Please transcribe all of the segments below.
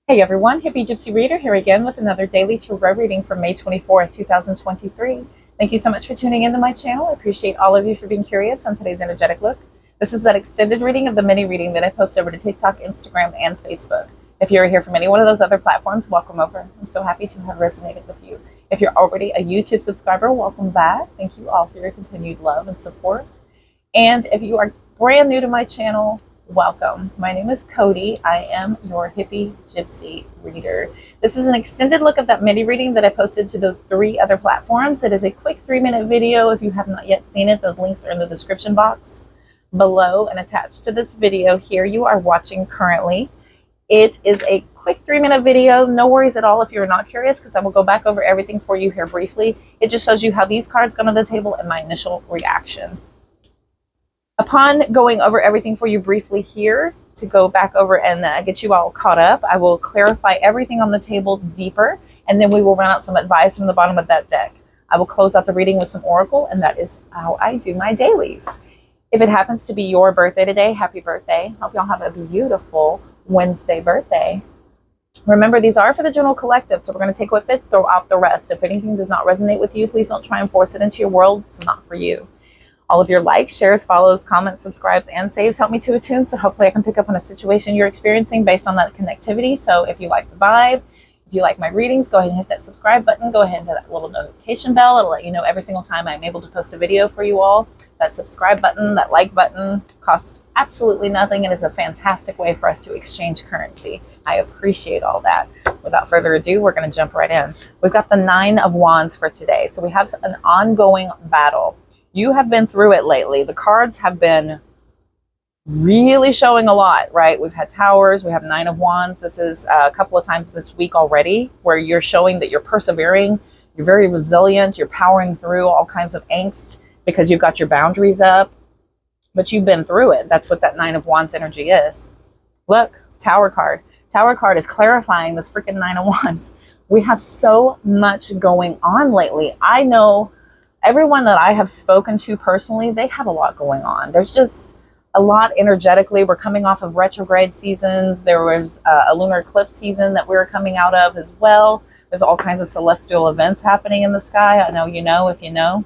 Hey everyone, Hippygypsyreader here again with another daily tarot reading for May 24th, 2023. Thank you so much for tuning into my channel. I appreciate all of you for being curious on today's energetic look. This is that extended reading of the mini reading that I post over to TikTok, Instagram, and Facebook. If you're here from any one of those other platforms, welcome over. I'm so happy to have resonated with you. If you're already a YouTube subscriber, welcome back. Thank you all for your continued love and support. And if you are brand new to my channel, welcome. My name is Cody. I am your Hippie Gypsy Reader. This is an extended look of that mini reading that I posted to those 3 other platforms. It is a quick 3-minute video. If you have not yet seen it, those links are in the description box below and attached to this video here you are watching currently. It is a quick 3-minute video. No worries at all if you're not curious, because I will go back over everything for you here briefly. It just shows you how these cards got on the table and my initial reaction. Upon going over everything for you briefly here, to go back over and get you all caught up, I will clarify everything on the table deeper, and then we will run out some advice from the bottom of that deck. I will close out the reading with some oracle, and that is how I do my dailies. If it happens to be your birthday today, happy birthday. Hope y'all have a beautiful Wednesday birthday. Remember, these are for the general collective, so we're going to take what fits, throw out the rest. If anything does not resonate with you, please don't try and force it into your world. It's not for you. All of your likes, shares, follows, comments, subscribes, and saves help me to attune, so hopefully I can pick up on a situation you're experiencing based on that connectivity. So if you like the vibe, if you like my readings, go ahead and hit that subscribe button. Go ahead and hit that little notification bell. It'll let you know every single time I'm able to post a video for you all. That subscribe button, that like button, costs absolutely nothing and is a fantastic way for us to exchange currency. I appreciate all that. Without further ado, we're going to jump right in. We've got the 9 of Wands for today. So we have an ongoing battle. You have been through it lately. The cards have been really showing a lot, right? We've had Towers, we have 9 of Wands. This is a couple of times this week already where you're showing that you're persevering, you're very resilient, you're powering through all kinds of angst because you've got your boundaries up, but you've been through it. That's what that 9 of Wands energy is. Look, Tower card. Tower card is clarifying this freaking 9 of Wands. We have so much going on lately. I know everyone that I have spoken to personally, they have a lot going on. There's just a lot energetically. We're coming off of retrograde seasons. There was a lunar eclipse season that we were coming out of as well. There's all kinds of celestial events happening in the sky. I know you know if you know.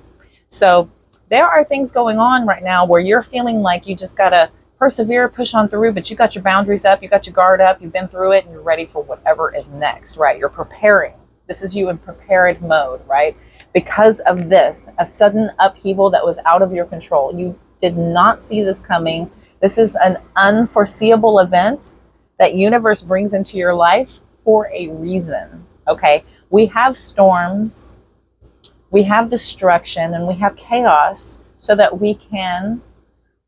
So there are things going on right now where you're feeling like you just got to persevere, push on through, but you got your boundaries up, you got your guard up, you've been through it, and you're ready for whatever is next, right? You're preparing. This is you in prepared mode, right? Because of this, a sudden upheaval that was out of your control. You did not see this coming. This is an unforeseeable event that universe brings into your life for a reason, okay? We have storms, we have destruction, and we have chaos so that we can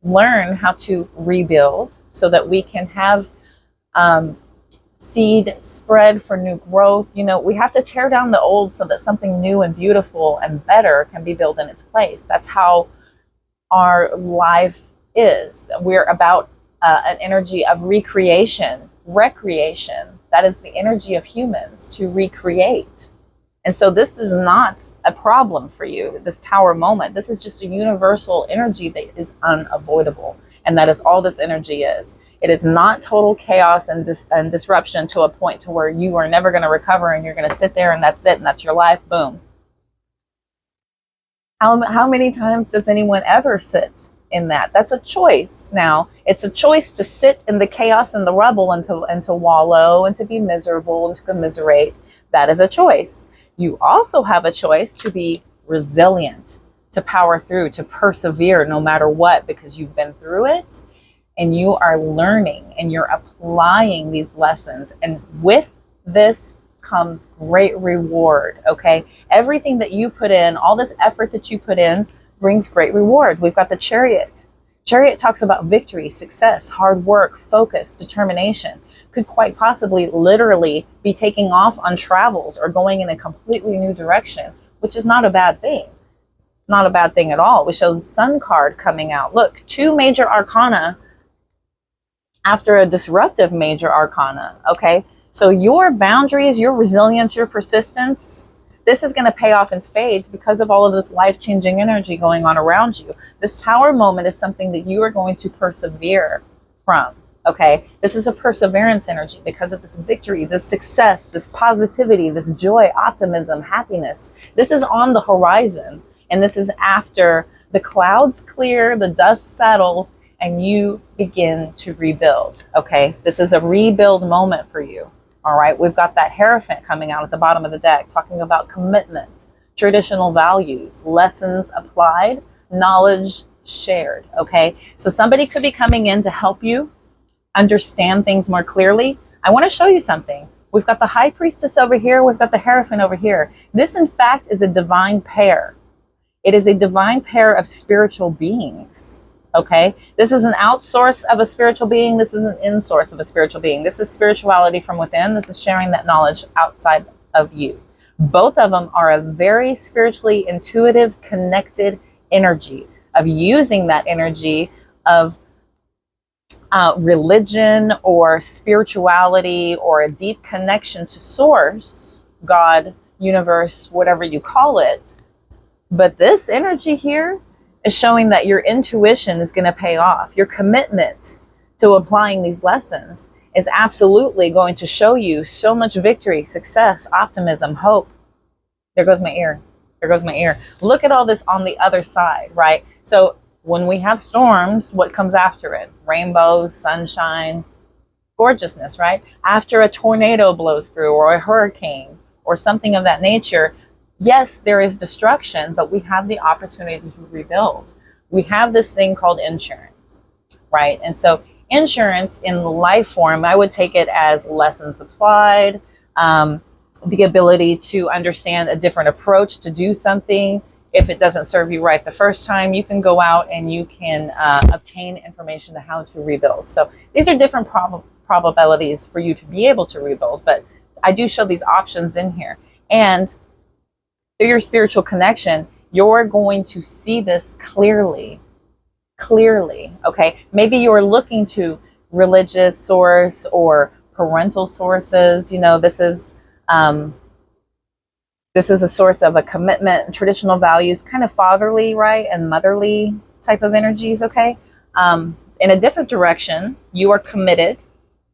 learn how to rebuild, so that we can have seed spread for new growth. You know, we have to tear down the old so that something new and beautiful and better can be built in its place. That's how our life is. We're about an energy of recreation, recreation. That is the energy of humans, to recreate. And so this is not a problem for you, this Tower moment. This is just a universal energy that is unavoidable. And that is all this energy is. It is not total chaos and disruption to a point to where you are never going to recover and you're going to sit there and that's it and that's your life. Boom. How many times does anyone ever sit in that? That's a choice now. It's a choice to sit in the chaos and the rubble and to wallow and to be miserable and to commiserate. That is a choice. You also have a choice to be resilient, to power through, to persevere no matter what, because you've been through it. And you are learning and you're applying these lessons. And with this comes great reward, okay? Everything that you put in, all this effort that you put in brings great reward. We've got the Chariot. Chariot talks about victory, success, hard work, focus, determination. Could quite possibly literally be taking off on travels or going in a completely new direction, which is not a bad thing. Not a bad thing at all. We show the Sun card coming out. Look, 2 major arcana after a disruptive major arcana, okay? So your boundaries, your resilience, your persistence, this is going to pay off in spades because of all of this life-changing energy going on around you. This Tower moment is something that you are going to persevere from. Okay, this is a perseverance energy because of this victory, this success, this positivity, this joy, optimism, happiness. This is on the horizon, and this is after the clouds clear, the dust settles, and you begin to rebuild. Okay, this is a rebuild moment for you. All right, we've got that Hierophant coming out at the bottom of the deck, talking about commitment, traditional values, lessons applied, knowledge shared. Okay, so somebody could be coming in to help you understand things more clearly. I want to show you something. We've got the High Priestess over here. We've got the Hierophant over here. This, in fact, is a divine pair. It is a divine pair of spiritual beings. Okay? This is an outsource of a spiritual being. This is an in-source of a spiritual being. This is spirituality from within. This is sharing that knowledge outside of you. Both of them are a very spiritually intuitive, connected energy of using that energy of religion or spirituality or a deep connection to source, God, universe, whatever you call it. But this energy here is showing that your intuition is going to pay off. Your commitment to applying these lessons is absolutely going to show you so much victory, success, optimism, hope. There goes my ear. There goes my ear. Look at all this on the other side, right? So when we have storms, what comes after it? Rainbows, sunshine, gorgeousness, right? After a tornado blows through or a hurricane or something of that nature, yes, there is destruction, but we have the opportunity to rebuild. We have this thing called insurance, right? And so insurance in life form, I would take it as lessons applied, the ability to understand a different approach to do something. If it doesn't serve you right the first time, you can go out and you can obtain information to how to rebuild. So these are different probabilities for you to be able to rebuild, but I do show these options in here. And through your spiritual connection, you're going to see this clearly, okay? Maybe you're looking to religious source or parental sources. You know, this is a source of a commitment, traditional values, kind of fatherly, right, and motherly type of energies, okay? In a different direction, you are committed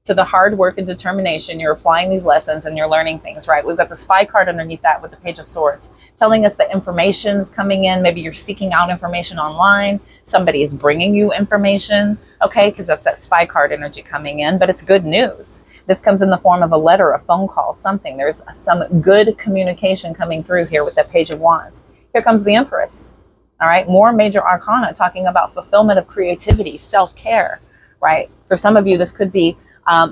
to the hard work and determination. You're applying these lessons and you're learning things, right? We've got the Spy card underneath that with the Page of Swords, telling us that information is coming in. Maybe you're seeking out information online. Somebody is bringing you information, okay? Because that's that Spy card energy coming in, but it's good news. This comes in the form of a letter, a phone call, something. There's some good communication coming through here with the Page of Wands. Here comes the Empress, all right? More major arcana talking about fulfillment of creativity, self-care, right? For some of you, this could be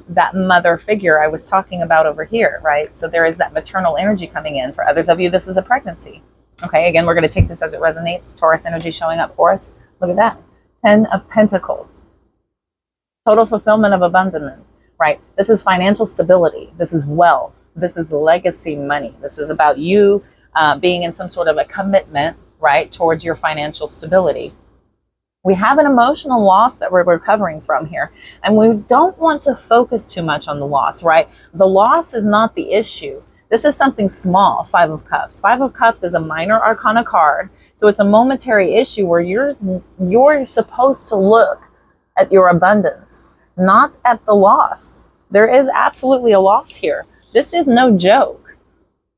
that mother figure I was talking about over here, right? So there is that maternal energy coming in. For others of you, this is a pregnancy. Okay, again, we're going to take this as it resonates. Taurus energy showing up for us. Look at that. 10 of Pentacles. Total fulfillment of abundance, right? This is financial stability. This is wealth. This is legacy money. This is about you being in some sort of a commitment, right, towards your financial stability. We have an emotional loss that we're recovering from here, and we don't want to focus too much on the loss, right? The loss is not the issue. This is something small, Five of Cups. Five of Cups is a minor arcana card, so it's a momentary issue where you're supposed to look at your abundance, not at the loss. There is absolutely a loss here. This is no joke,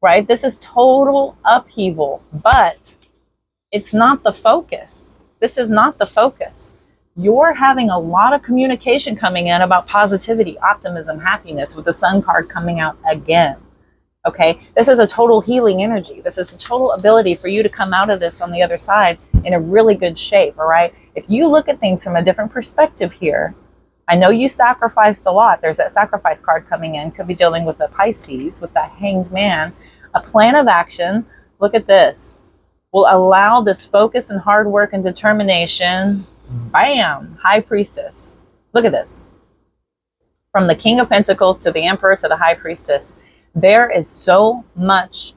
right? This is total upheaval, but it's not the focus. This is not the focus. You're having a lot of communication coming in about positivity, optimism, happiness with the Sun card coming out again. Okay, this is a total healing energy. This is a total ability for you to come out of this on the other side in a really good shape, all right? If you look at things from a different perspective here, I know you sacrificed a lot. There's that sacrifice card coming in. Could be dealing with a Pisces, with that Hanged Man. A plan of action. Look at this. Will allow this focus and hard work and determination. Bam! High Priestess. Look at this. From the King of Pentacles to the Emperor to the High Priestess. There is so much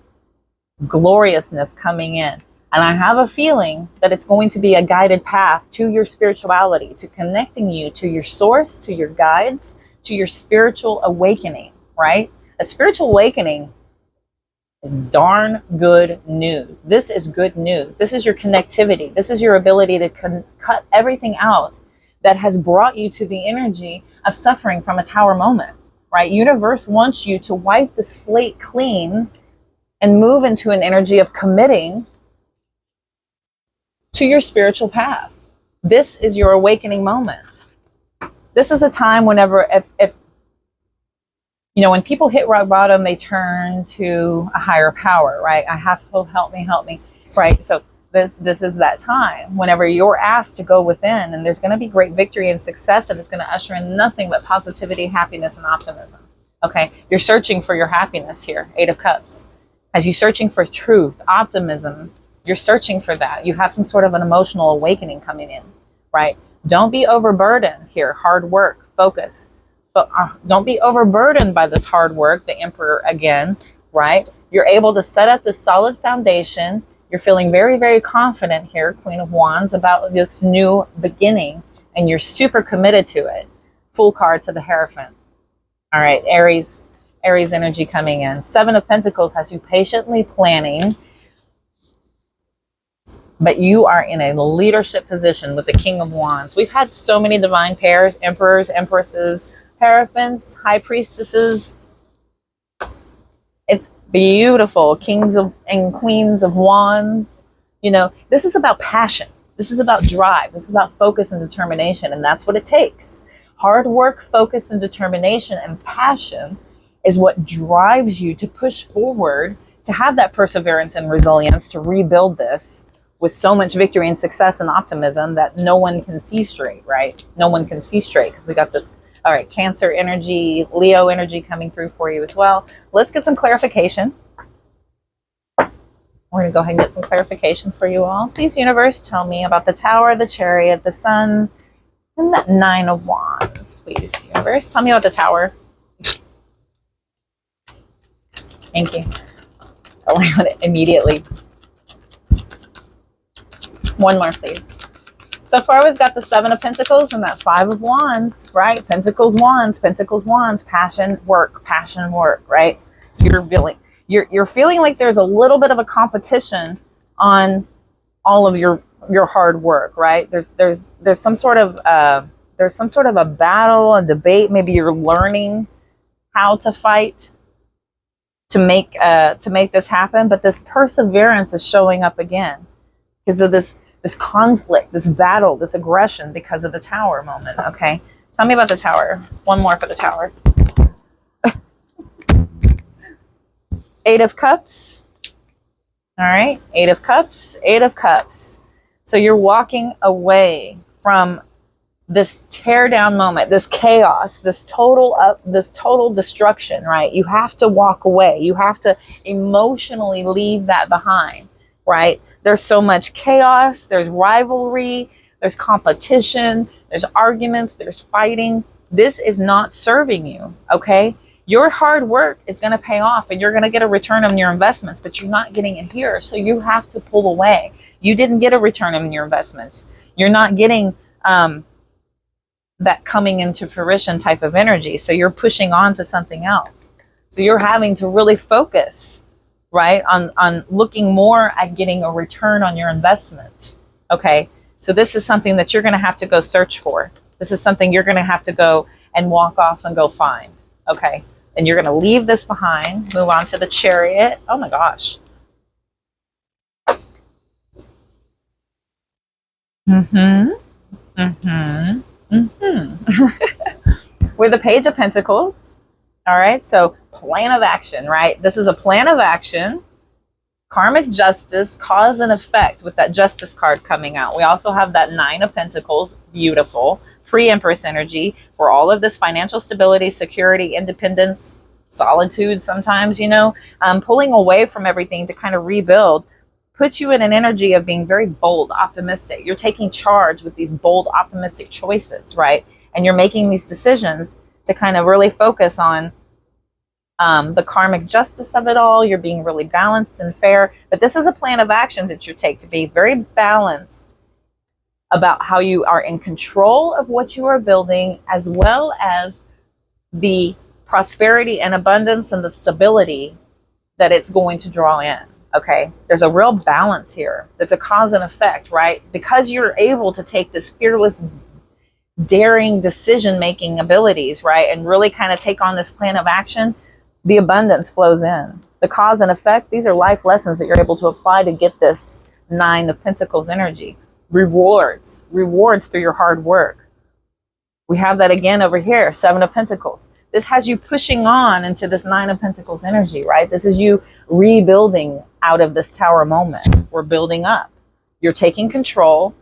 gloriousness coming in. And I have a feeling that it's going to be a guided path to your spirituality, to connecting you to your source, to your guides, to your spiritual awakening, right? A spiritual awakening is darn good news. This is good news. This is your connectivity. This is your ability to cut everything out that has brought you to the energy of suffering from a tower moment, right? Universe wants you to wipe the slate clean and move into an energy of committing to your spiritual path. This is your awakening moment. This is a time whenever, if you know, when people hit rock bottom, they turn to a higher power, right? I have to help me, right? So this is that time whenever you're asked to go within, and there's going to be great victory and success, and it's going to usher in nothing but positivity, happiness, and optimism. Okay, you're searching for your happiness here, Eight of Cups. As you're searching for truth, optimism, you're searching for that. You have some sort of an emotional awakening coming in, right? Don't be overburdened here. Hard work, focus. But don't be overburdened by this hard work, the Emperor again, right? You're able to set up this solid foundation. You're feeling very, very confident here, Queen of Wands, about this new beginning, and you're super committed to it. Full card to the Hierophant. All right, Aries energy coming in. Seven of Pentacles has you patiently planning, but you are in a leadership position with the King of Wands. We've had so many divine pairs, emperors, empresses, Hierophants, high priestesses. It's beautiful. Kings of and queens of wands. You know, this is about passion. This is about drive. This is about focus and determination, and that's what it takes. Hard work, focus, and determination and passion is what drives you to push forward, to have that perseverance and resilience to rebuild this with so much victory and success and optimism that no one can see straight, right? No one can see straight because we got this. All right, Cancer energy, Leo energy coming through for you as well. Let's get some clarification. We're going to go ahead and get some clarification for you all. Please, universe, tell me about the Tower, the Chariot, the Sun, and that Nine of Wands. Please, universe, tell me about the Tower. Thank you. I'll land it immediately. One more, please. So far, we've got the Seven of Pentacles and that Five of Wands, right? Pentacles, Wands, passion, work, right? You're feeling like there's a little bit of a competition on all of your hard work, right? There's some sort of a battle, a debate. Maybe you're learning how to fight to make this happen, but this perseverance is showing up again because of this conflict, this battle, this aggression because of the Tower moment, okay? Tell me about the Tower. One more for the Tower. Eight of Cups. All right, Eight of Cups, Eight of Cups. So you're walking away from this tear down moment, this chaos, this total destruction, right? You have to walk away. You have to emotionally leave that behind, right? There's so much chaos, there's rivalry, there's competition, there's arguments, there's fighting. This is not serving you, okay? Your hard work is going to pay off and you're going to get a return on your investments, but you're not getting it here. So you have to pull away. You didn't get a return on your investments. You're not getting that coming into fruition type of energy. So you're pushing on to something else. So you're having to really focus, right, on looking more at getting a return on your investment. Okay, so this is something that you're going to have to go search for. This is something you're going to have to go and walk off and go find. Okay, and you're going to leave this behind, move on to the Chariot. Oh my gosh. With the Page of Pentacles. All right, so plan of action, right? This is a plan of action. Karmic justice, cause and effect with that Justice card coming out. We also have that Nine of Pentacles, beautiful. Pre-Empress energy for all of this financial stability, security, independence, solitude sometimes, you know, pulling away from everything to kind of rebuild, puts you in an energy of being very bold, optimistic. You're taking charge with these bold, optimistic choices, right? And you're making these decisions to kind of really focus on the karmic justice of it all. You're being really balanced and fair. But this is a plan of action that you take to be very balanced about how you are in control of what you are building, as well as the prosperity and abundance and the stability that it's going to draw in. Okay, there's a real balance here. There's a cause and effect, right? Because you're able to take this fearless daring decision-making abilities, right? And really kind of take on this plan of action, the abundance flows in. The cause and effect, these are life lessons that you're able to apply to get this 9 of Pentacles energy. Rewards through your hard work. We have that again over here, 7 of Pentacles. This has you pushing on into this 9 of Pentacles energy, right? This is you rebuilding out of this Tower moment. We're building up. You're taking control,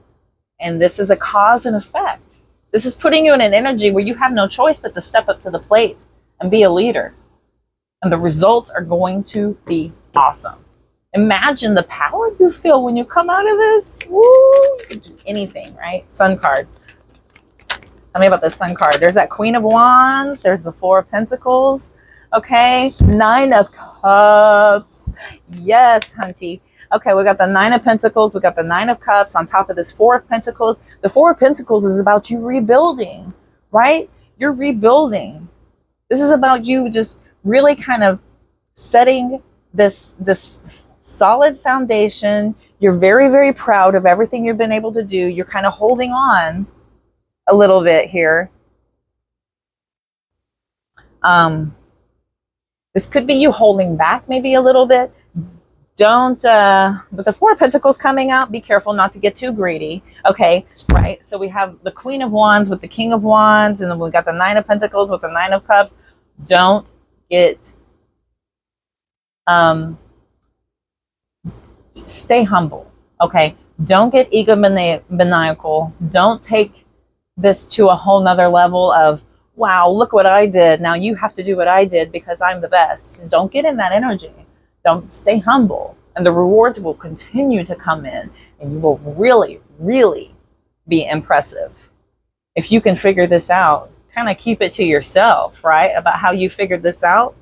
and this is a cause and effect. This is putting you in an energy where you have no choice but to step up to the plate and be a leader. And the results are going to be awesome. Imagine the power you feel when you come out of this. Woo! You can do anything, right? Sun card. Tell me about this Sun card. There's that Queen of Wands. There's the 4 of Pentacles. Okay. 9 of Cups. Yes, hunty. Okay, we got the 9 of Pentacles. We got the 9 of Cups on top of this 4 of Pentacles. The 4 of Pentacles is about you rebuilding, right? You're rebuilding. This is about you just really kind of setting this solid foundation. You're very, very proud of everything you've been able to do. You're kind of holding on a little bit here. This could be you holding back maybe a little bit. Don't, with the 4 of Pentacles coming out, be careful not to get too greedy. Okay, right? So we have the Queen of Wands with the King of Wands, and then we got the 9 of Pentacles with the 9 of Cups. Don't get, stay humble, okay? Don't get egomaniacal. Don't take this to a whole nother level of, wow, look what I did. Now you have to do what I did because I'm the best. Don't get in that energy. Don't, stay humble, and the rewards will continue to come in, and you will really, really be impressive. If you can figure this out, kind of keep it to yourself, right? About how you figured this out.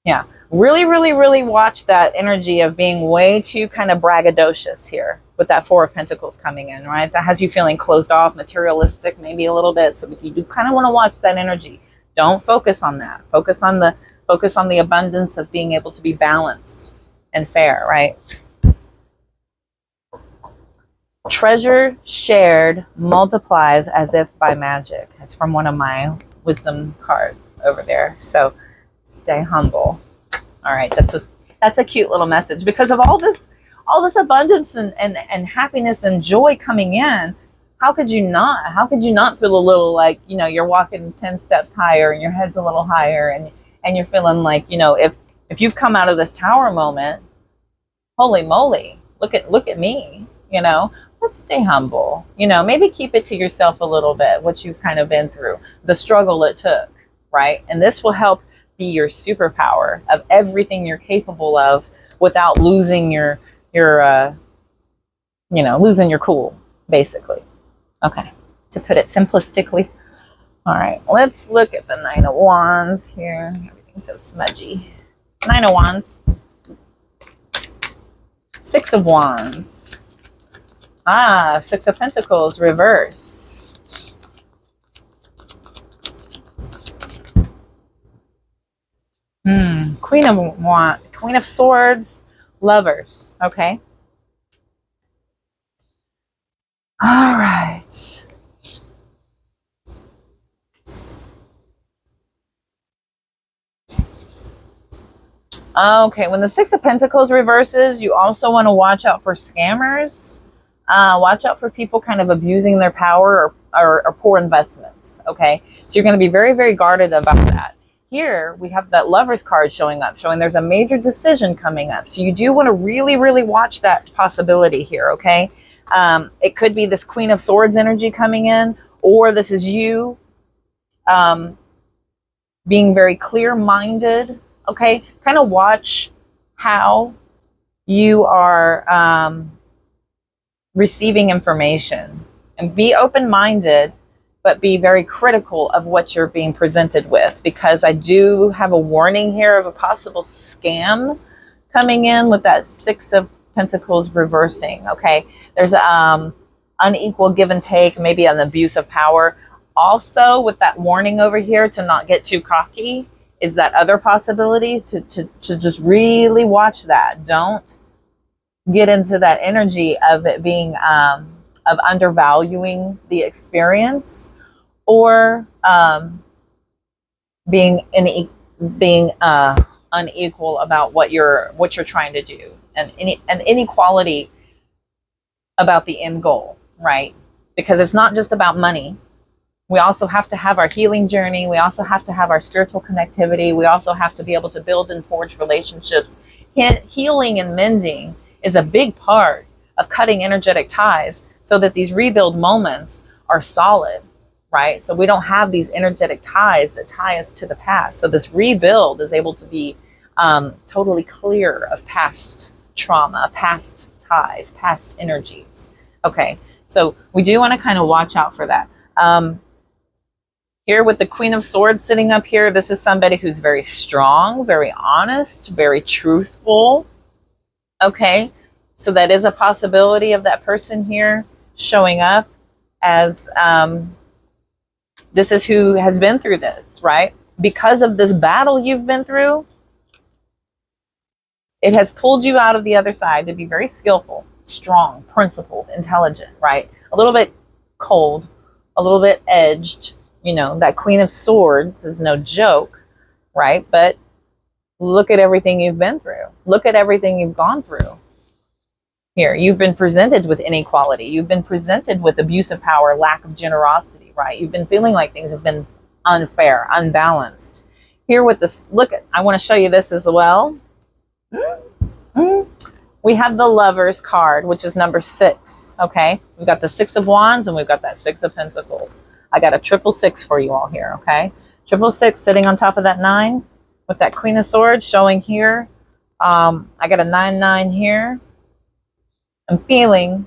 Yeah, really, really, really watch that energy of being way too kind of braggadocious here with that 4 of Pentacles coming in, right? That has you feeling closed off, materialistic, maybe a little bit. So if you do kind of want to watch that energy, don't focus on that. Focus on the abundance of being able to be balanced and fair, right? Treasure shared multiplies as if by magic. It's from one of my wisdom cards over there. So stay humble. All right, that's a cute little message because of all this abundance and happiness and joy coming in. How could you not? How could you not feel a little like, you know, you're walking 10 steps higher and your head's a little higher, and you're feeling like, you know, if you've come out of this Tower moment, holy moly, look at me, you know. Let's stay humble, you know, maybe keep it to yourself a little bit, what you've kind of been through, the struggle it took, right? And this will help be your superpower of everything you're capable of without losing your you know, losing your cool, basically. Okay, to put it simplistically. All right, let's look at the 9 of Wands here. Everything's so smudgy. 9 of Wands. 6 of Wands. Ah, 6 of Pentacles reversed. Queen of Swords, Lovers. Okay. All right. Okay, when the 6 of Pentacles reverses, you also want to watch out for scammers. Watch out for people kind of abusing their power or poor investments, okay? So you're going to be very, very guarded about that. Here, we have that Lovers card showing up, showing there's a major decision coming up. So you do want to really, really watch that possibility here, okay? It could be this Queen of Swords energy coming in, or this is you being very clear-minded, okay? Kind of watch how you are receiving information, and be open-minded, but be very critical of what you're being presented with, because I do have a warning here of a possible scam coming in with that 6 of Pentacles reversing, okay? There's unequal give and take, maybe an abuse of power. Also, with that warning over here to not get too cocky, is that other possibilities to just really watch that. Don't get into that energy of it being of undervaluing the experience, or being unequal about what you're trying to do, and an inequality about the end goal, right? Because it's not just about money. We also have to have our healing journey. We also have to have our spiritual connectivity. We also have to be able to build and forge relationships. Healing and mending is a big part of cutting energetic ties so that these rebuild moments are solid, right? So we don't have these energetic ties that tie us to the past. So this rebuild is able to be totally clear of past trauma, past ties, past energies. Okay, so we do want to kind of watch out for that. Here with the Queen of Swords sitting up here, this is somebody who's very strong, very honest, very truthful. Okay, so that is a possibility of that person here showing up as this is who has been through this, right? Because of this battle you've been through, it has pulled you out of the other side to be very skillful, strong, principled, intelligent, right? A little bit cold, a little bit edged. You know, that Queen of Swords is no joke, right? But look at everything you've been through. Look at everything you've gone through. Here, you've been presented with inequality. You've been presented with abuse of power, lack of generosity, right? You've been feeling like things have been unfair, unbalanced. Here with this, look, I want to show you this as well. We have the Lovers card, which is number 6, okay? We've got the 6 of Wands and we've got that 6 of Pentacles. I got a 666 for you all here, okay? 666 sitting on top of that 9 with that Queen of Swords showing here. I got a 99 here. I'm feeling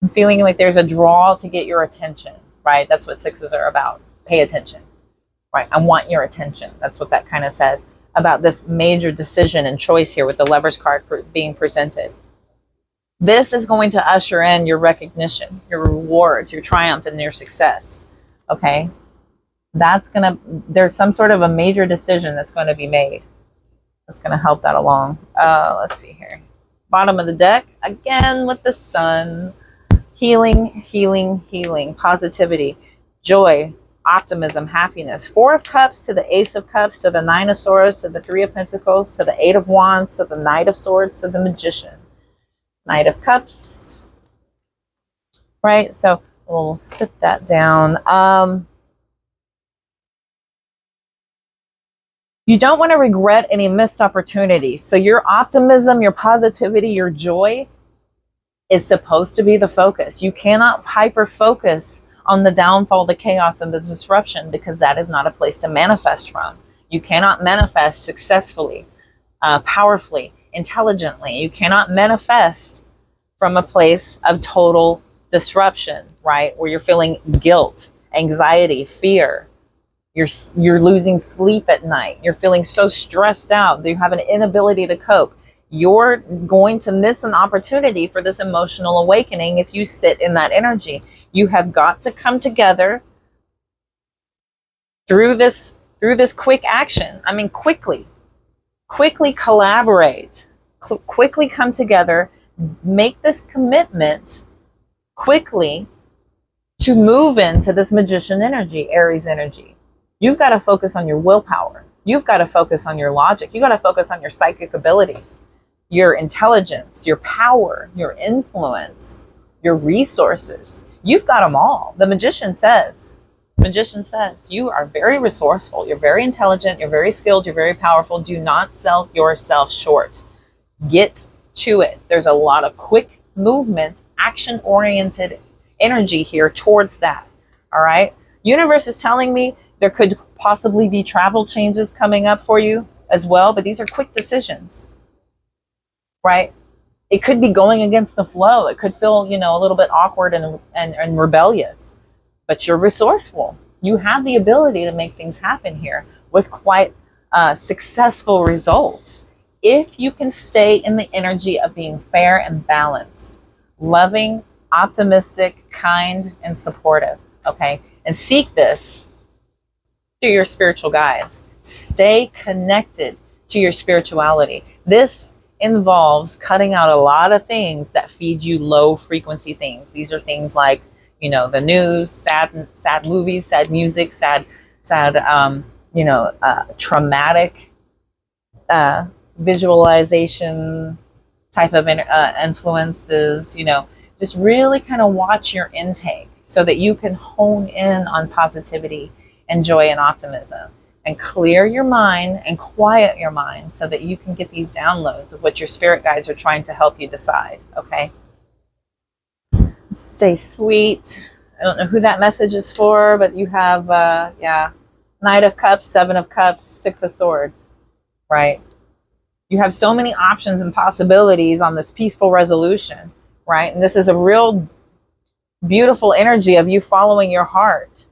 like there's a draw to get your attention, right? That's what 6s are about. Pay attention, right? I want your attention. That's what that kind of says about this major decision and choice here with the Lovers card being presented. This is going to usher in your recognition, your rewards, your triumph, and your success. Okay? There's some sort of a major decision that's going to be made. That's going to help that along. Let's see here. Bottom of the deck, again with the Sun. Healing, healing, healing. Positivity, joy, optimism, happiness. 4 of Cups to the Ace of Cups to the 9 of Swords to the 3 of Pentacles to the 8 of Wands to the Knight of Swords to the Magician. Knight of Cups, right? So we'll sit that down. You don't want to regret any missed opportunities. So your optimism, your positivity, your joy is supposed to be the focus. You cannot hyper-focus on the downfall, the chaos, and the disruption, because that is not a place to manifest from. You cannot manifest successfully, powerfully, intelligently. You cannot manifest from a place of total disruption, right? Where you're feeling guilt, anxiety, fear. You're losing sleep at night. You're feeling so stressed out that you have an inability to cope. You're going to miss an opportunity for this emotional awakening if you sit in that energy. You have got to come together through this quick action. I mean, quickly collaborate, quickly come together, make this commitment quickly to move into this Magician energy, Aries energy. You've got to focus on your willpower. You've got to focus on your logic. You've got to focus on your psychic abilities, your intelligence, your power, your influence, your resources. You've got them all. The Magician says, you are very resourceful. You're very intelligent. You're very skilled. You're very powerful. Do not sell yourself short. Get to it. There's a lot of quick movement, action-oriented energy here towards that. All right. Universe is telling me there could possibly be travel changes coming up for you as well, but these are quick decisions, right? It could be going against the flow. It could feel, a little bit awkward and rebellious, but you're resourceful. You have the ability to make things happen here with quite successful results if you can stay in the energy of being fair and balanced, loving, optimistic, kind, and supportive, okay? And seek this through your spiritual guides. Stay connected to your spirituality. This involves cutting out a lot of things that feed you low frequency things. These are things like, you know, the news, sad movies, sad music, sad, traumatic visualization type of influences. You know, just really kind of watch your intake so that you can hone in on positivity and joy and optimism, and clear your mind and quiet your mind so that you can get these downloads of what your spirit guides are trying to help you decide. Okay, stay sweet. I don't know who that message is for, but you have Knight of Cups, Seven of Cups, Six of Swords, right? You have so many options and possibilities on this peaceful resolution, right? And this is a real beautiful energy of you following your heart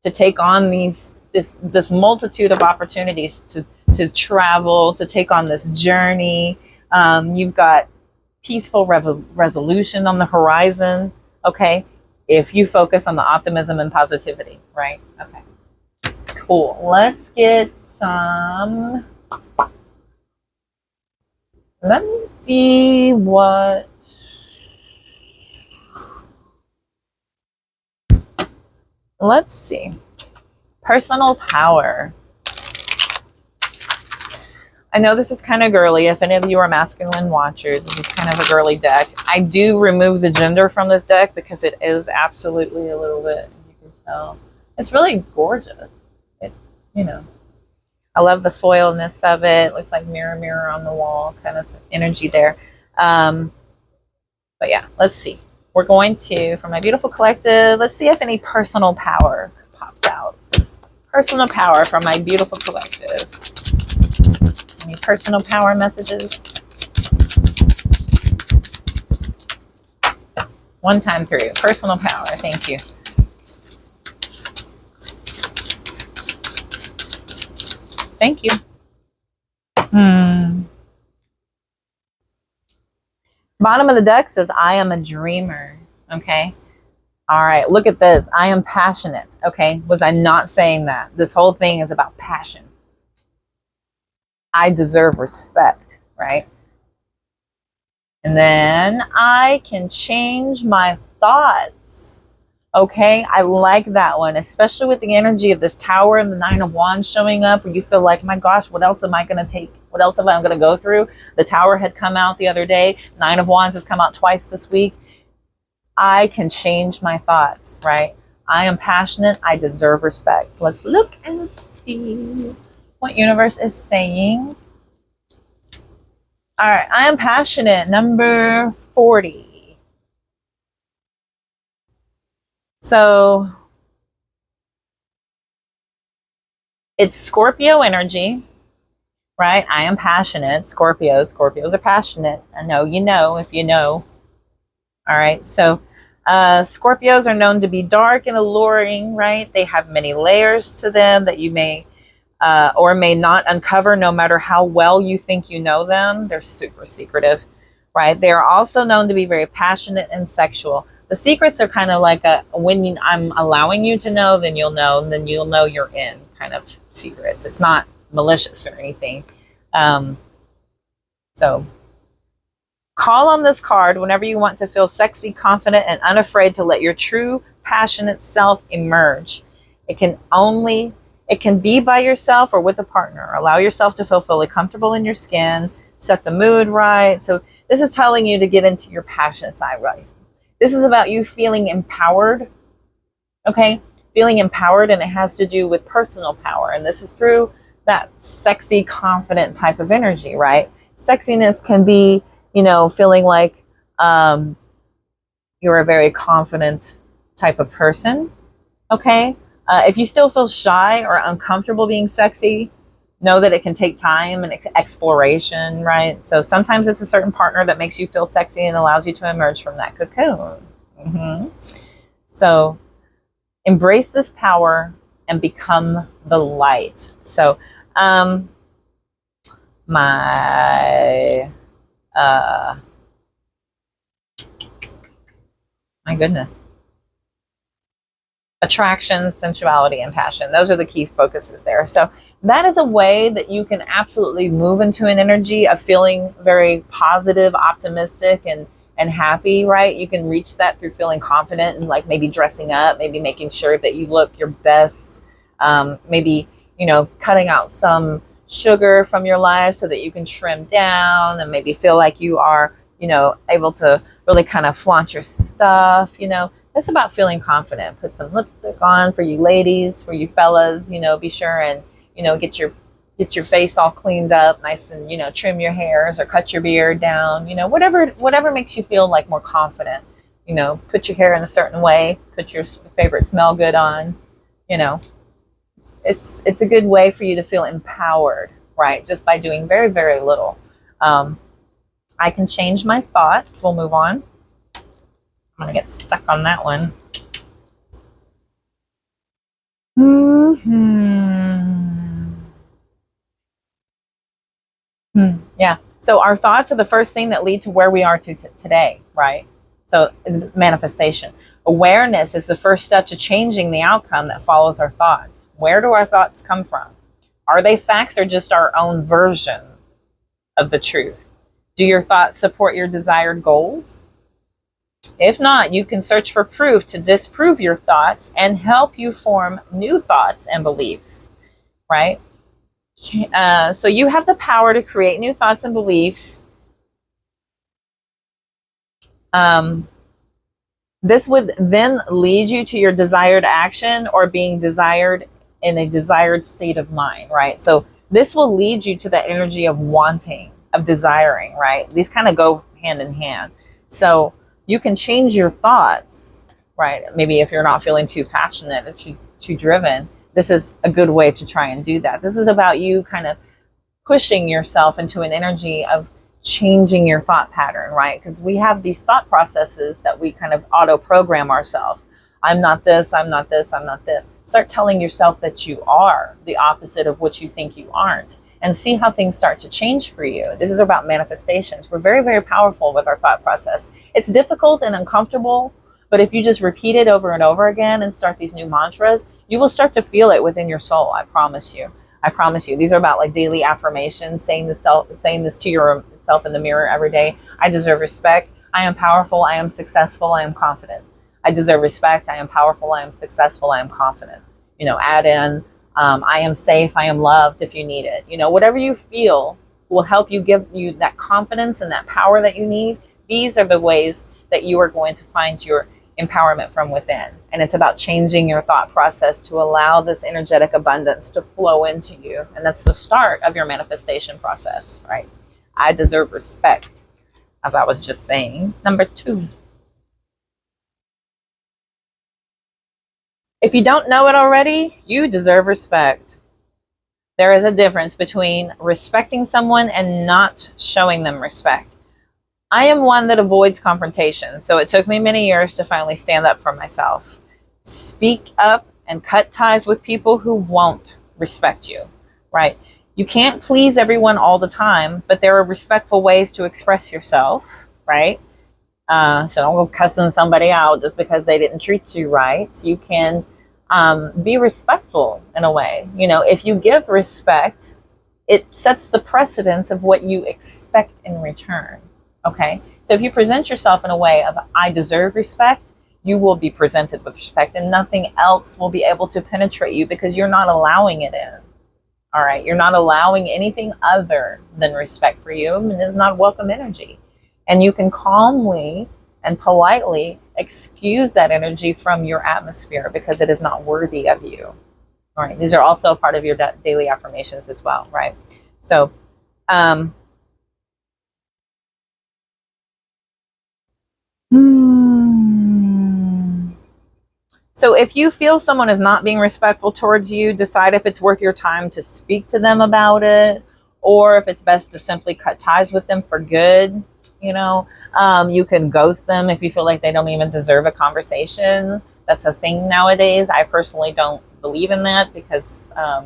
to take on this multitude of opportunities to travel, to take on this journey. You've got peaceful resolution on the horizon, okay? If you focus on the optimism and positivity, right? Okay, cool. Let's get some... Let me see what... Let's see. Personal power. I know this is kind of girly. If any of you are masculine watchers, this is kind of a girly deck. I do remove the gender from this deck because it is absolutely a little bit, you can tell. It's really gorgeous. You know, I love the foilness of it. Looks like mirror on the wall kind of energy there. But yeah, let's see. We're going to, for my beautiful collective, let's see if any personal power pops out. Personal power from my beautiful collective. Any personal power messages? One time period. Personal power. Thank you. Thank you. Bottom of the deck says, I am a dreamer. Okay. All right. Look at this. I am passionate. Okay. Was I not saying that? This whole thing is about passion. I deserve respect. Right. And then I can change my thoughts. Okay. I like that one, especially with the energy of this tower and the Nine of Wands showing up, where you feel like, my gosh, what else am I going to take? What else am I going to go through? The tower had come out the other day. Nine of Wands has come out twice this week. I can change my thoughts, right? I am passionate. I deserve respect. So let's look and see what universe is saying. All right. I am passionate. Number 40. So it's Scorpio energy, right? I am passionate. Scorpios are passionate. I know you know if you know. All right. So Scorpios are known to be dark and alluring, right? They have many layers to them that you may or may not uncover, no matter how well you think you know them. They're super secretive, right? They are also known to be very passionate and sexual. The secrets are kind of like when I'm allowing you to know, then you'll know, and then you'll know you're in kind of secrets. It's not malicious or anything. So call on this card whenever you want to feel sexy, confident, and unafraid to let your true passionate self emerge. It can be by yourself or with a partner. Allow yourself to feel fully comfortable in your skin. Set the mood right. So this is telling you to get into your passionate side, right? This is about you feeling empowered. Okay? Feeling empowered, and it has to do with personal power. And this is through that sexy, confident type of energy, right? Sexiness can be, you know, feeling like you're a very confident type of person. Okay? If you still feel shy or uncomfortable being sexy, know that it can take time and exploration, right? So sometimes it's a certain partner that makes you feel sexy and allows you to emerge from that cocoon. So embrace this power and become the light. So my goodness. Attraction, sensuality, and passion. Those are the key focuses there. So that is a way that you can absolutely move into an energy of feeling very positive, optimistic, and happy, right? You can reach that through feeling confident and like maybe dressing up, maybe making sure that you look your best, maybe, you know, cutting out some sugar from your life so that you can trim down and maybe feel like you are, you know, able to really kind of flaunt your stuff, you know. It's about feeling confident. Put some lipstick on for you ladies, for you fellas, you know, be sure and, you know, get your face all cleaned up, nice, and, you know, trim your hairs or cut your beard down, you know, whatever makes you feel like more confident. You know, put your hair in a certain way, put your favorite smell good on, you know. It's a good way for you to feel empowered, right? Just by doing very, very little. I can change my thoughts. We'll move on. I'm gonna get stuck on that one. Yeah. So our thoughts are the first thing that lead to where we are today, right? So manifestation. Awareness is the first step to changing the outcome that follows our thoughts. Where do our thoughts come from? Are they facts or just our own version of the truth? Do your thoughts support your desired goals? If not, you can search for proof to disprove your thoughts and help you form new thoughts and beliefs, right? So you have the power to create new thoughts and beliefs. This would then lead you to your desired action or being desired in a desired state of mind, right? So this will lead you to the energy of wanting, of desiring, right? These kind of go hand in hand. So you can change your thoughts, right? Maybe if you're not feeling too passionate or too driven, this is a good way to try and do that. This is about you kind of pushing yourself into an energy of changing your thought pattern, right? Because we have these thought processes that we kind of auto-program ourselves. I'm not this, I'm not this, I'm not this. Start telling yourself that you are the opposite of what you think you aren't, and see how things start to change for you. This is about manifestations. We're very, very powerful with our thought process. It's difficult and uncomfortable, but if you just repeat it over and over again and start these new mantras, you will start to feel it within your soul. I promise you. I promise you. These are about like daily affirmations, saying this to yourself in the mirror every day. I deserve respect. I am powerful. I am successful. I am confident. I deserve respect. I am powerful. I am successful. I am confident. You know, add in, I am safe. I am loved if you need it. You know, whatever you feel will help you, give you that confidence and that power that you need. These are the ways that you are going to find your empowerment from within. And it's about changing your thought process to allow this energetic abundance to flow into you. And that's the start of your manifestation process, right? I deserve respect, as I was just saying. Number 2. If you don't know it already, you deserve respect. There is a difference between respecting someone and not showing them respect. I am one that avoids confrontation, so it took me many years to finally stand up for myself. Speak up and cut ties with people who won't respect you, right? You can't please everyone all the time, but there are respectful ways to express yourself, right? So don't go cussing somebody out just because they didn't treat you right. You can be respectful in a way. You know, if you give respect, it sets the precedence of what you expect in return. Okay, so if you present yourself in a way of I deserve respect, you will be presented with respect, and nothing else will be able to penetrate you because you're not allowing it in. All right, you're not allowing anything other than respect for you, and it's not welcome energy. And you can calmly and politely excuse that energy from your atmosphere because it is not worthy of you. All right, these are also a part of your daily affirmations as well, right? So, So if you feel someone is not being respectful towards you, decide if it's worth your time to speak to them about it, or if it's best to simply cut ties with them for good. You know, you can ghost them if you feel like they don't even deserve a conversation. That's a thing nowadays. I personally don't believe in that because I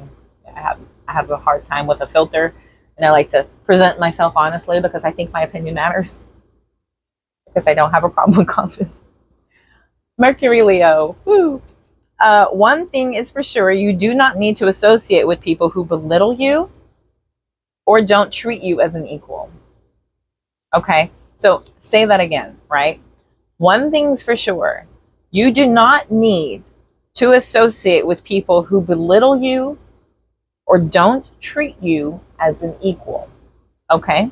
have a hard time with a filter, and I like to present myself honestly because I think my opinion matters. Because I don't have a problem with confidence. Mercury Leo. Woo. One thing is for sure, you do not need to associate with people who belittle you or don't treat you as an equal. Okay, so say that again, right? One thing's for sure, you do not need to associate with people who belittle you or don't treat you as an equal. Okay?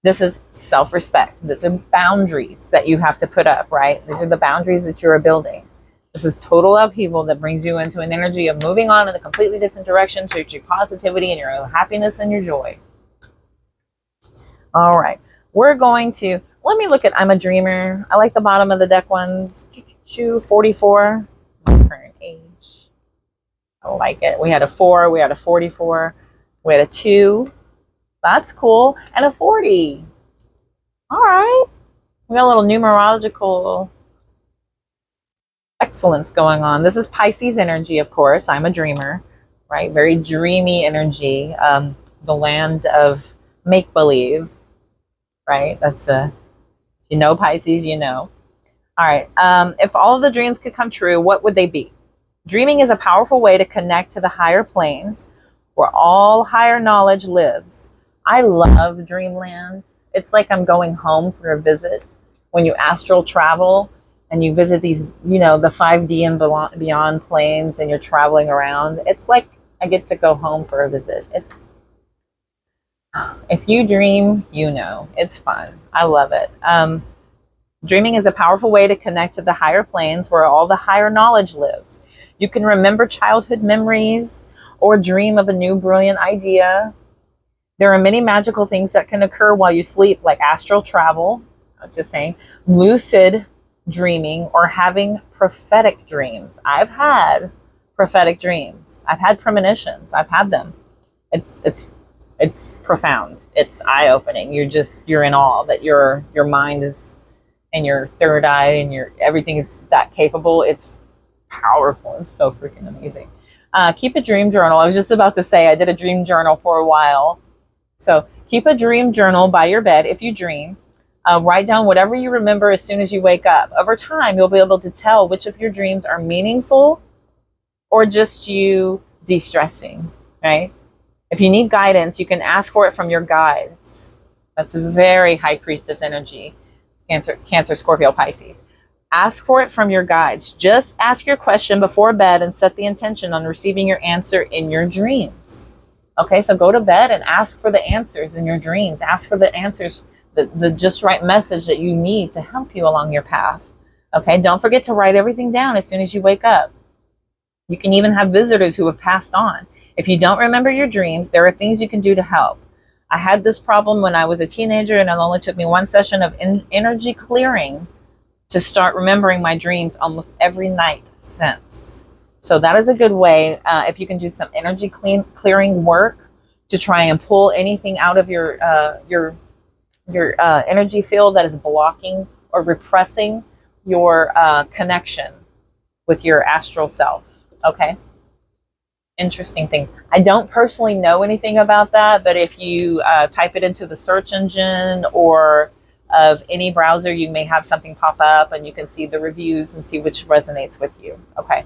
This is self-respect. These are boundaries that you have to put up, right? These are the boundaries that you're building. This is total upheaval that brings you into an energy of moving on in a completely different direction to your positivity and your happiness and your joy. All right. We're going to, let me look at I'm a Dreamer. I like the bottom of the deck ones. 44. My current age. I like it. We had a 4. We had a 44. We had a 2. That's cool. And a 40. All right. We got a little numerological excellence going on. This is Pisces energy, of course. I'm a dreamer, right? Very dreamy energy. The land of make-believe, right? That's you know Pisces, you know. All right. If all of the dreams could come true, what would they be? Dreaming is a powerful way to connect to the higher planes where all higher knowledge lives. I love dreamland. It's like I'm going home for a visit. When you astral travel and you visit these, you know, the 5D and beyond planes and you're traveling around, it's like I get to go home for a visit. It's, if you dream, you know, it's fun. I love it. Dreaming is a powerful way to connect to the higher planes where all the higher knowledge lives. You can remember childhood memories or dream of a new brilliant idea. There are many magical things that can occur while you sleep, like astral travel, I was just saying, lucid dreaming, or having prophetic dreams. I've had prophetic dreams. I've had premonitions. I've had them. It's profound. It's eye-opening. You're in awe that your mind is, and your third eye and your everything is that capable. It's powerful. It's so freaking amazing. Keep a dream journal. I was just about to say I did a dream journal for a while. So keep a dream journal by your bed if you dream. Write down whatever you remember as soon as you wake up. Over time, you'll be able to tell which of your dreams are meaningful or just you de-stressing, right? If you need guidance, you can ask for it from your guides. That's a very high priestess energy. Cancer, Scorpio, Pisces. Ask for it from your guides. Just ask your question before bed and set the intention on receiving your answer in your dreams. Okay, so go to bed and ask for the answers in your dreams. Ask for the answers, the just right message that you need to help you along your path. Okay, don't forget to write everything down as soon as you wake up. You can even have visitors who have passed on. If you don't remember your dreams, there are things you can do to help. I had this problem when I was a teenager, and it only took me one session of energy clearing to start remembering my dreams almost every night since. So that is a good way, if you can do some energy clearing work to try and pull anything out of your energy field that is blocking or repressing your connection with your astral self. Okay. Interesting thing. I don't personally know anything about that, but if you type it into the search engine or of any browser, you may have something pop up and you can see the reviews and see which resonates with you. Okay.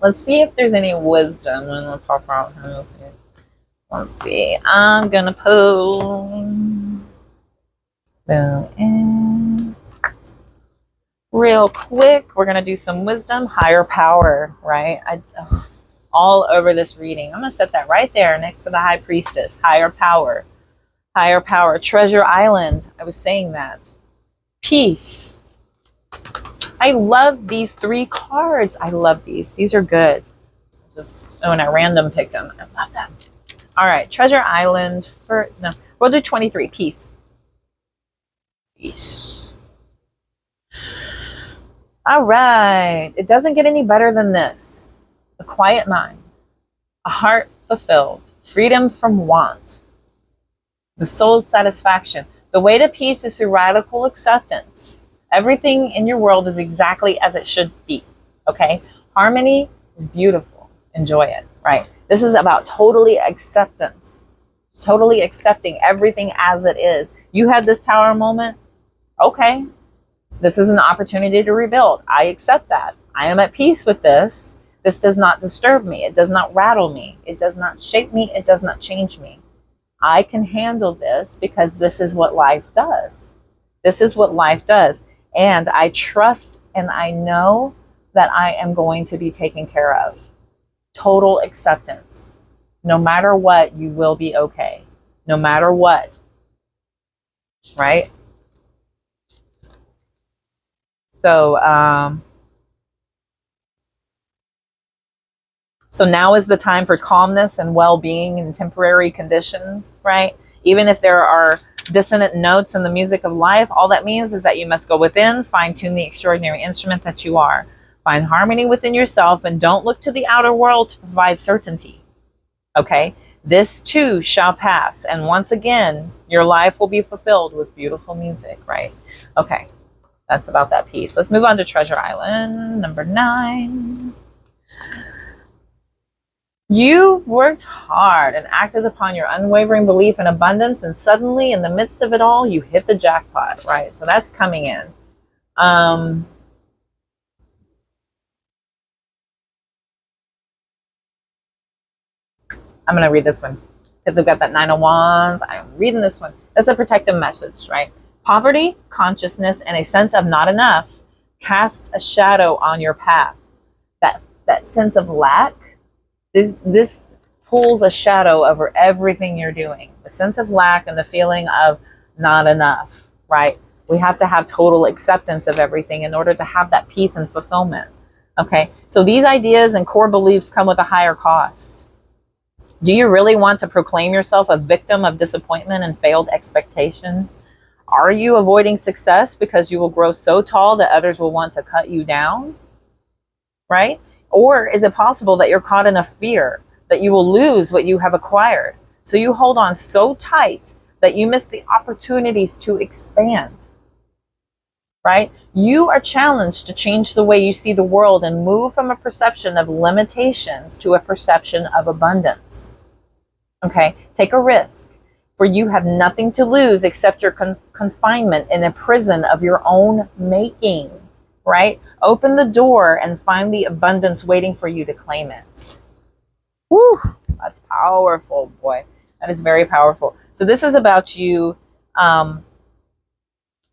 Let's see if there's any wisdom. We'll pop out. Let's see. I'm gonna pull. Boom in. Real quick, we're gonna do some wisdom, higher power, right? All over this reading. I'm gonna set that right there next to the high priestess. Higher power. Higher power. Treasure Island. I was saying that. Peace. I love these 3 cards. I love these. These are good. Just when I random picked them. I love them. All right. Treasure Island. We'll do 23. Peace. Peace. All right. It doesn't get any better than this. A quiet mind. A heart fulfilled. Freedom from want. The soul's satisfaction. The way to peace is through radical acceptance. Everything in your world is exactly as it should be. Okay? Harmony is beautiful. Enjoy it, right? This is about totally acceptance. Totally accepting everything as it is. You had this tower moment. Okay. This is an opportunity to rebuild. I accept that. I am at peace with this. This does not disturb me. It does not rattle me. It does not shake me. It does not change me. I can handle this because this is what life does. This is what life does. And I trust and I know that I am going to be taken care of. Total acceptance. No matter what, you will be okay. No matter what. Right? So, so now is the time for calmness and well-being in temporary conditions, right? Even if there are dissonant notes in the music of life, all that means is that you must go within, fine-tune the extraordinary instrument that you are. Find harmony within yourself and don't look to the outer world to provide certainty. Okay? This too shall pass. And once again, your life will be fulfilled with beautiful music, right? Okay. That's about that piece. Let's move on to Treasure Island, number 9. You've worked hard and acted upon your unwavering belief in abundance, and suddenly, in the midst of it all, you hit the jackpot, right? So that's coming in. I'm going to read this one because I've got that 9 of Wands. I'm reading this one. That's a protective message, right? Poverty, consciousness, and a sense of not enough cast a shadow on your path. That sense of lack, this pulls a shadow over everything you're doing. The sense of lack and the feeling of not enough, right? We have to have total acceptance of everything in order to have that peace and fulfillment. Okay, so these ideas and core beliefs come with a higher cost. Do you really want to proclaim yourself a victim of disappointment and failed expectation? Are you avoiding success because you will grow so tall that others will want to cut you down? Right? Or is it possible that you're caught in a fear that you will lose what you have acquired? So you hold on so tight that you miss the opportunities to expand. Right? You are challenged to change the way you see the world and move from a perception of limitations to a perception of abundance. Okay? Take a risk. For you have nothing to lose except your confinement in a prison of your own making, right? Open the door and find the abundance waiting for you to claim it. Woo! That's powerful, boy. That is very powerful. So this is about you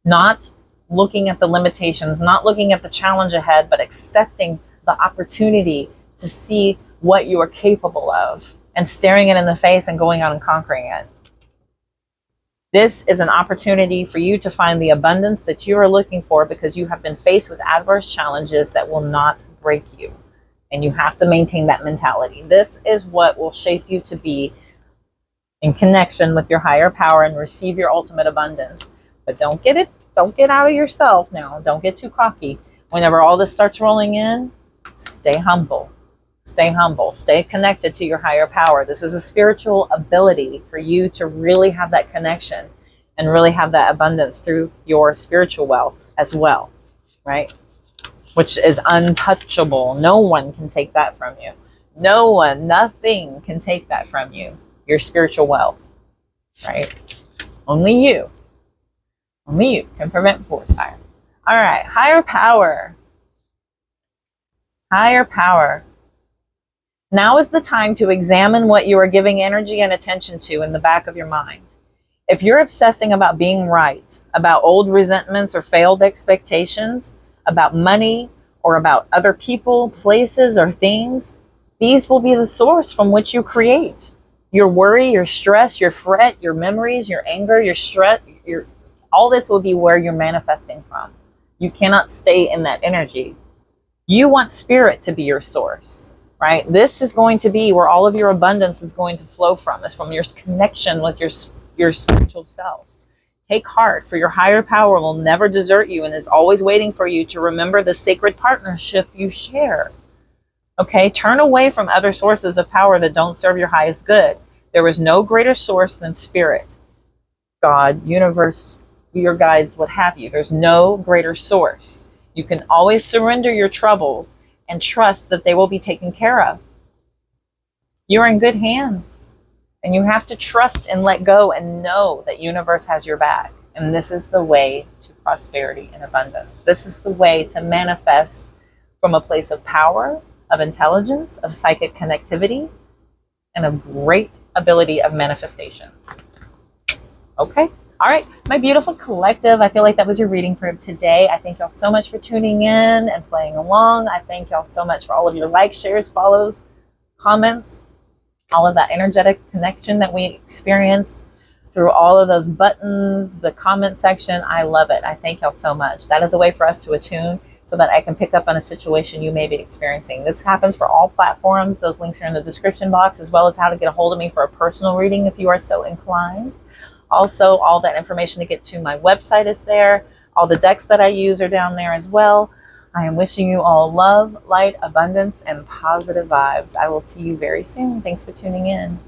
not looking at the limitations, not looking at the challenge ahead, but accepting the opportunity to see what you are capable of and staring it in the face and going out and conquering it. This is an opportunity for you to find the abundance that you are looking for because you have been faced with adverse challenges that will not break you. And you have to maintain that mentality. This is what will shape you to be in connection with your higher power and receive your ultimate abundance. But don't get out of yourself now. Don't get too cocky. Whenever all this starts rolling in, stay humble. Stay humble. Stay connected to your higher power. This is a spiritual ability for you to really have that connection and really have that abundance through your spiritual wealth as well, right? Which is untouchable. No one can take that from you. No one, nothing can take that from you. Your spiritual wealth, right? Only you can prevent forest fire. All right, higher power. Higher power. Now is the time to examine what you are giving energy and attention to in the back of your mind. If you're obsessing about being right, about old resentments or failed expectations, about money or about other people, places, or things, these will be the source from which you create. Your worry, your stress, your fret, your memories, your anger, your stress, all this will be where you're manifesting from. You cannot stay in that energy. You want spirit to be your source. Right? This is going to be where all of your abundance is going to flow from. It's from your connection with your spiritual self. Take heart, for your higher power will never desert you and is always waiting for you to remember the sacred partnership you share. Okay? Turn away from other sources of power that don't serve your highest good. There is no greater source than spirit, God, universe, your guides, what have you. There's no greater source. You can always surrender your troubles and trust that they will be taken care of. You're in good hands. And you have to trust and let go and know that universe has your back. And this is the way to prosperity and abundance. This is the way to manifest from a place of power, of intelligence, of psychic connectivity, and of great ability of manifestations. Okay? All right, my beautiful collective, I feel like that was your reading for today. I thank y'all so much for tuning in and playing along. I thank y'all so much for all of your likes, shares, follows, comments, all of that energetic connection that we experience through all of those buttons, the comment section. I love it. I thank y'all so much. That is a way for us to attune so that I can pick up on a situation you may be experiencing. This happens for all platforms. Those links are in the description box, as well as how to get a hold of me for a personal reading if you are so inclined. Also, all that information to get to my website is there. All the decks that I use are down there as well. I am wishing you all love, light, abundance, and positive vibes. I will see you very soon. Thanks for tuning in.